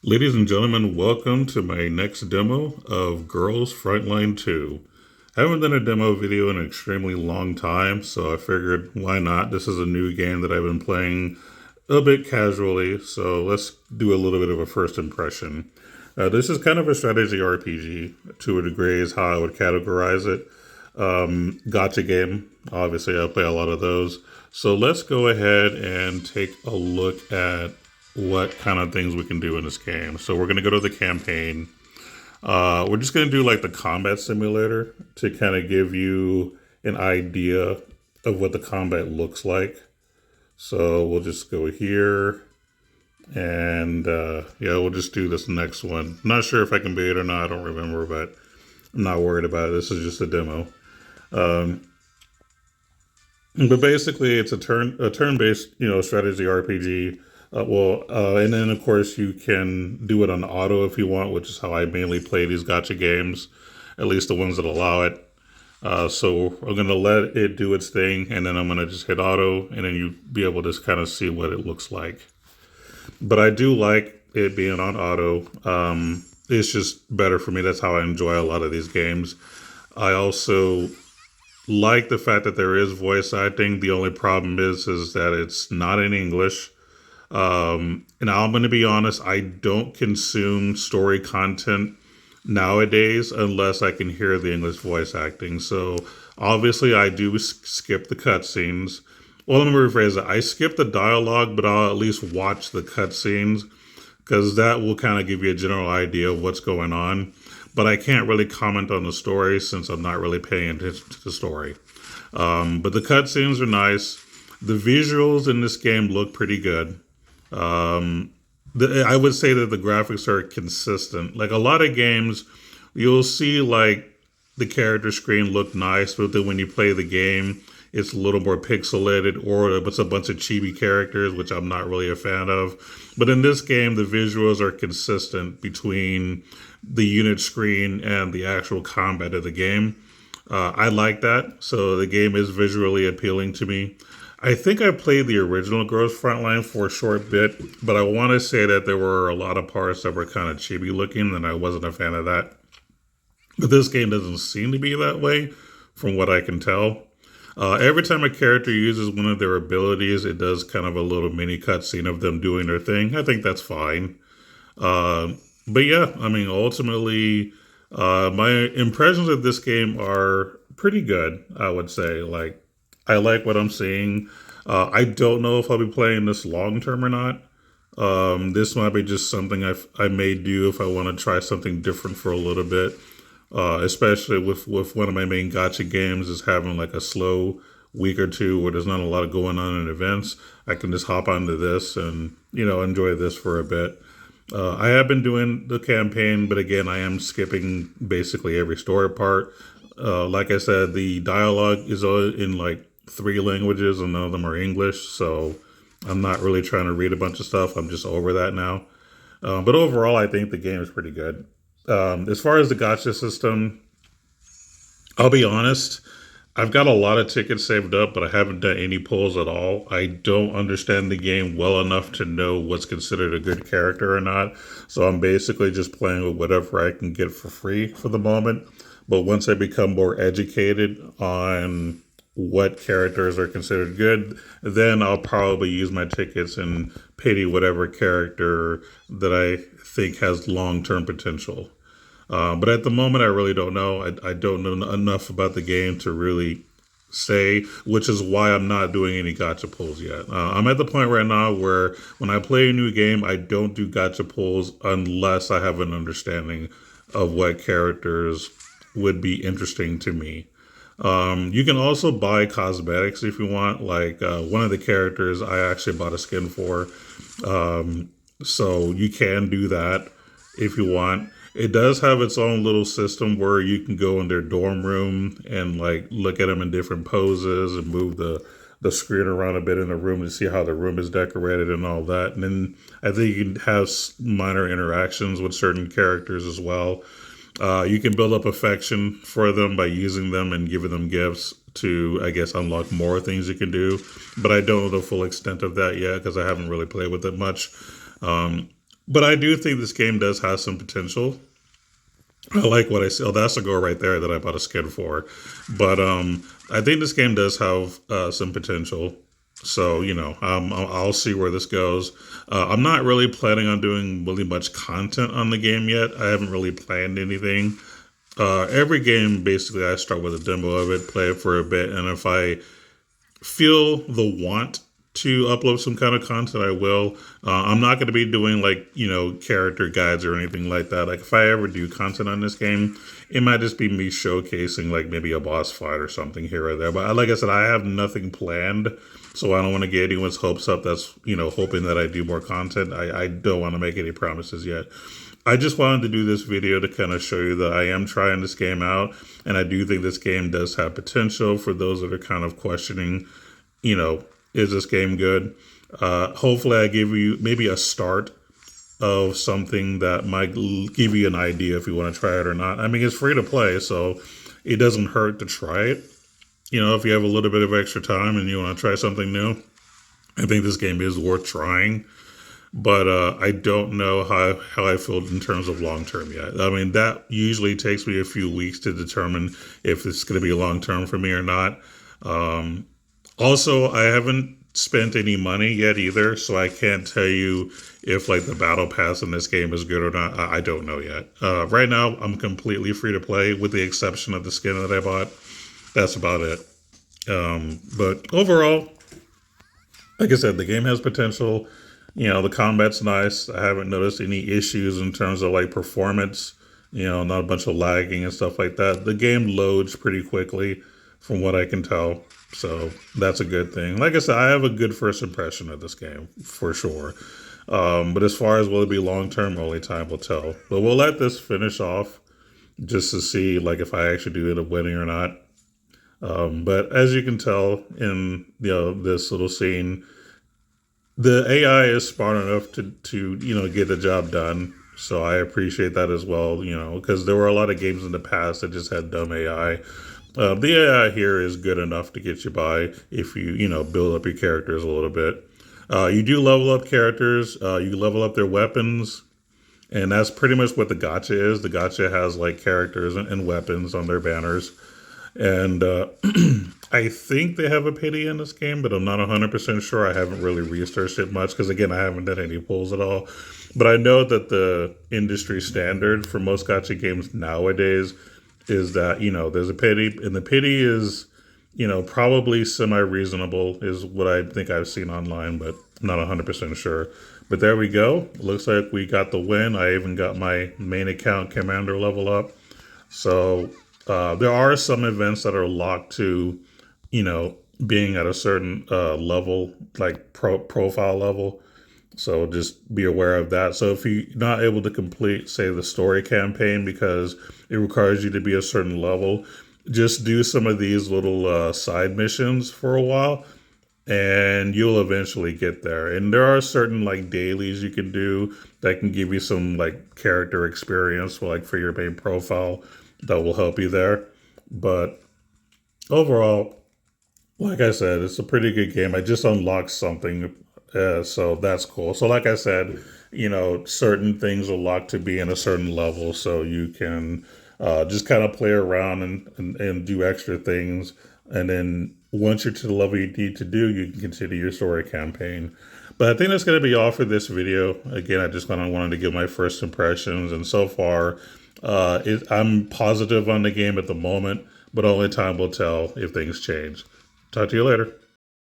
Ladies and gentlemen, welcome to my next demo of Girls Frontline 2. I haven't done a demo video in an extremely long time, so I figured why not? This is a new game that I've been playing a bit casually, so let's do a little bit of a first impression. This is kind of a strategy RPG to a degree, is how I would categorize it. Gotcha game. Obviously, I play a lot of those. So let's go ahead and take a look at what kind of things we can do in this game. So we're going to go to the campaign. We're just going to do like the combat simulator to kind of give you an idea of what the combat looks like. So we'll just go here and yeah, we'll just do this next one. Not sure if I can beat it or not. I don't remember, but I'm not worried about it. This is just a demo. But basically, it's a turn-based, strategy RPG. And then of course you can do it on auto if you want, which is how I mainly play these gotcha games, at least the ones that allow it. So I'm gonna let it do its thing, and then I'm gonna just hit auto, and then you be able to kind of see what it looks like. But I do like it being on auto. It's just better for me. That's how I enjoy a lot of these games. I also like the fact that there is voice acting. The only problem is that it's not in English. And I'm going to be honest, I don't consume story content nowadays unless I can hear the English voice acting. So obviously, I do skip the cutscenes. Well, let me rephrase it. I skip the dialogue, but I'll at least watch the cutscenes because that will kind of give you a general idea of what's going on. But I can't really comment on the story since I'm not really paying attention to the story. But the cutscenes are nice. The visuals in this game look pretty good. I would say that the graphics are consistent. Like a lot of games, you'll see like the character screen look nice, but then when you play the game, it's a little more pixelated, or it's a bunch of chibi characters, which I'm not really a fan of. But in this game, the visuals are consistent between the unit screen and the actual combat of the game. I like that. So the game is visually appealing to me. I think I played the original Girls Frontline for a short bit, but I want to say that there were a lot of parts that were kind of chibi looking, and I wasn't a fan of that. But this game doesn't seem to be that way, from what I can tell. Every time a character uses one of their abilities, it does kind of a little mini cutscene of them doing their thing. I think that's fine. But yeah, I mean, ultimately, my impressions of this game are pretty good, I would say. Like, I like what I'm seeing. I don't know if I'll be playing this long term or not. This might be just something I may do if I want to try something different for a little bit. Especially with one of my main gotcha games is having like a slow week or two where there's not a lot of going on in events. I can just hop onto this and, enjoy this for a bit. I have been doing the campaign, but again, I am skipping basically every story part. Like I said, the dialogue is in like 3 languages and none of them are English. So I'm not really trying to read a bunch of stuff. I'm just over that now. But overall, I think the game is pretty good. As far as the gotcha system, I'll be honest, I've got a lot of tickets saved up, but I haven't done any pulls at all. I don't understand the game well enough to know what's considered a good character or not. So I'm basically just playing with whatever I can get for free for the moment. But once I become more educated on what characters are considered good, then I'll probably use my tickets and pity whatever character that I think has long-term potential. But at the moment, I really don't know. I don't know enough about the game to really say, which is why I'm not doing any gotcha pulls yet. I'm at the point right now where when I play a new game, I don't do gotcha pulls unless I have an understanding of what characters would be interesting to me. You can also buy cosmetics if you want. Like one of the characters I actually bought a skin for. So you can do that if you want. It does have its own little system where you can go in their dorm room and like look at them in different poses and move the screen around a bit in the room to see how the room is decorated and all that. And then I think you can have minor interactions with certain characters as well. You can build up affection for them by using them and giving them gifts to, I guess, unlock more things you can do. But I don't know the full extent of that yet because I haven't really played with it much. But I do think this game does have some potential. I like what I see. Oh, that's a goal right there that I bought a skin for. But I think this game does have some potential. So I'll see where this goes. I'm not really planning on doing really much content on the game yet. I haven't really planned anything. Every game, basically, I start with a demo of it, play it for a bit, and if I feel the want to upload some kind of content, I will. I'm not going to be doing like, character guides or anything like that. Like if I ever do content on this game, it might just be me showcasing like maybe a boss fight or something here or there. But like I said, I have nothing planned. So I don't want to get anyone's hopes up that's, hoping that I do more content. I don't want to make any promises yet. I just wanted to do this video to kind of show you that I am trying this game out. And I do think this game does have potential for those that are kind of questioning, is this game good? Hopefully, I give you maybe a start of something that might give you an idea if you want to try it or not. I mean, it's free to play, so it doesn't hurt to try it. If you have a little bit of extra time and you want to try something new, I think this game is worth trying. But I don't know how I feel in terms of long term yet. I mean, that usually takes me a few weeks to determine if it's going to be long term for me or not. Also, I haven't spent any money yet either, so I can't tell you if like the battle pass in this game is good or not. I don't know yet. Right now, I'm completely free to play with the exception of the skin that I bought. That's about it. But overall, like I said, the game has potential. The combat's nice. I haven't noticed any issues in terms of like performance, not a bunch of lagging and stuff like that. The game loads pretty quickly from what I can tell. So that's a good thing. Like I said, I have a good first impression of this game for sure. But as far as will it be long term, only time will tell. But we'll let this finish off just to see like if I actually do end up winning or not. But as you can tell in this little scene, the AI is smart enough to get the job done. So I appreciate that as well, because there were a lot of games in the past that just had dumb AI. The AI here is good enough to get you by if you build up your characters a little bit. You do level up characters. You level up their weapons. And that's pretty much what the gacha is. The gacha has like characters and weapons on their banners. And I think they have a pity in this game, but I'm not 100% sure. I haven't really researched it much because, again, I haven't done any polls at all. But I know that the industry standard for most gacha games nowadays is that, there's a pity. And the pity is, probably semi-reasonable is what I think I've seen online, but I'm not 100% sure. But there we go. Looks like we got the win. I even got my main account commander level up. So there are some events that are locked to, being at a certain level, like profile level. So just be aware of that. So if you're not able to complete, say, the story campaign because it requires you to be a certain level, just do some of these little side missions for a while and you'll eventually get there. And there are certain like dailies you can do that can give you some like character experience for your main profile that will help you there. But overall, like I said, it's a pretty good game. I just unlocked something, so that's cool. So like I said, certain things are locked to be in a certain level, so you can just kind of play around and do extra things. And then once you're to the level you need to do, you can continue your story campaign. But I think that's going to be all for this video. Again, I just kind of wanted to give my first impressions. And so far, I'm positive on the game at the moment, but only time will tell if things change. Talk to you later.